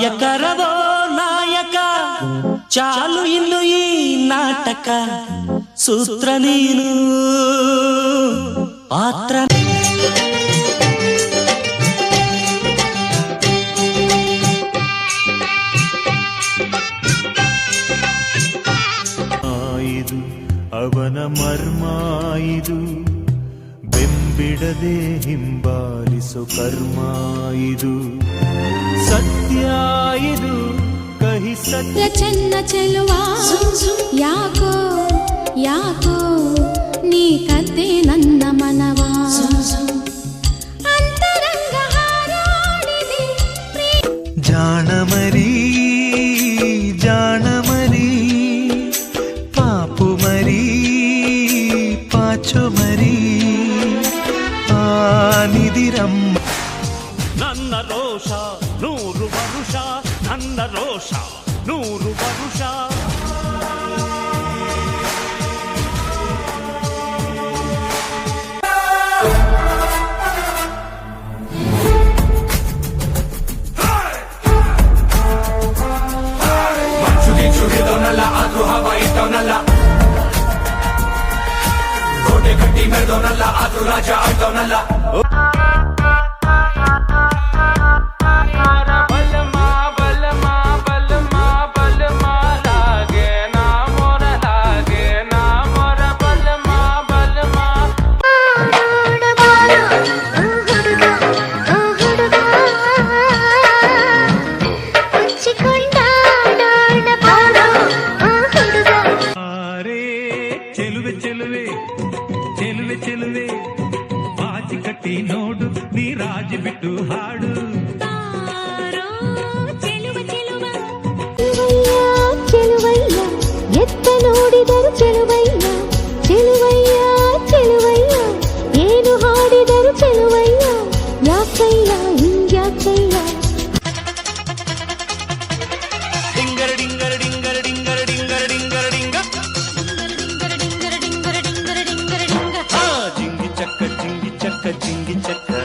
ಕಾಯಕರವೋ ನಾಯಕ ಚಾಲು ಇನ್ನು ಈ ನಾಟಕ ಸೂತ್ರ ನೀನು ಪಾತ್ರ ಇದು ಅವನ ಮರ್ಮ ಇದು ಬೆಂಬಿಡದೆ ಹಿಂಬಾಲಿಸೋ ಕರ್ಮ ಇದು ಸತ್ಯ ಇದು ಕಹಿ ಸತ್ಯ ಚೆನ್ನ ಚೆಲುವ ಯಾಕೋ ಯಾಕೋ ನೀ ಕದ್ದೆ ನನ್ನ ಮನವ ಅಂತರಂಗ ಹಾರಾಡಿದೆ ಜಾಣಮರಿ ಜಾಣಮರಿ ಪಾಪು ಮರಿ ಪಾಚು ಮರಿ ಆನಿದಿರಮ್ಮ ನನ್ನ ರೋಷ 100 ವರುಷ ನನ್ನ ರೋಷ 100 ವರುಷ ಚುಡಿದವನಲ್ಲ ಆದ್ರೂ ಹವ ಇಟ್ಟವನಲ್ಲ ಕೋಟೆ ಕಟ್ಟಿ ಮೆರೆದವನಲ್ಲ ಆದ್ರೂ ರಾಜ ಆಡ್ದವನಲ್ಲ ಚೆಲುವೆ ಚೆಲುವೆ ಚೆಲುವೆ ಚೆಲುವೆ ಬಾಚಿ ಕಟ್ಟಿ ನೋಡು ನೀ ರಾಜಿ ಬಿಟ್ಟು ಹಾಡು ಚೆಲುವಯ್ಯ ಎತ್ತ ನೋಡಿದರು ಚೆಲುವಯ್ಯ ಚೆಲುವಯ್ಯ ಚೆಲುವಯ್ಯ ಏನು ಹಾಡಿದರು ಚೆಲುವಯ್ಯ ಯಾಕಯ್ಯ ಹಿಂಗ್ಯಾಕಯ್ಯ ಡಿಂಗರ ಡಿಂಗರ ಡಿಂಗರ ಡಿಂಗರ ಡಿಂಗರ ಡಿಂಗರ ಡಿಂಗ ಜಿಂಗಿ ಚಕ್ಕ ಜಿಂಗಿ ಚಕ್ಕ ಜಿಂಗಿ ಚಕ್ಕ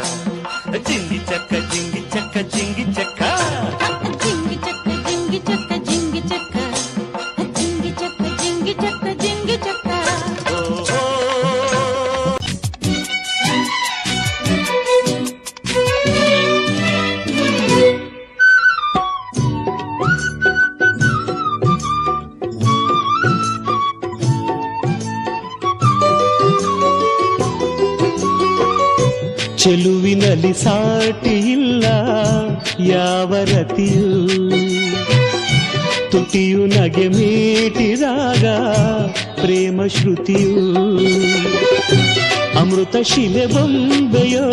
ಜಿಂಗಿ ಚಕ್ಕ ಜಿಂಗಿ ಚಕ್ಕ ಜಿಂಗಿ ಚಕ್ಕ ಜಿಂಗಿ ಚಕ್ಕ ಜಿಂಗಿ ಚಕ್ಕ ಜಿಂಗಿ ಚಕ್ಕ ಜಿಂಗಿ ಚಕ್ಕ ಜಿಂಗಿ ಚಕ್ಕ ಜಿಂಗಿ ಚಕ್ಕ ಚೆಲುವಿನಲ್ಲಿ ಸಾಟಿ ಇಲ್ಲ ಯಾವ ರತಿಯೂ ತುಟಿಯು ನಗೆ ಮೀಟಿದಾಗ ಪ್ರೇಮ ಶ್ರುತಿಯು ಅಮೃತ ಶಿಲೆ ಬೊಂಬೆಯೋ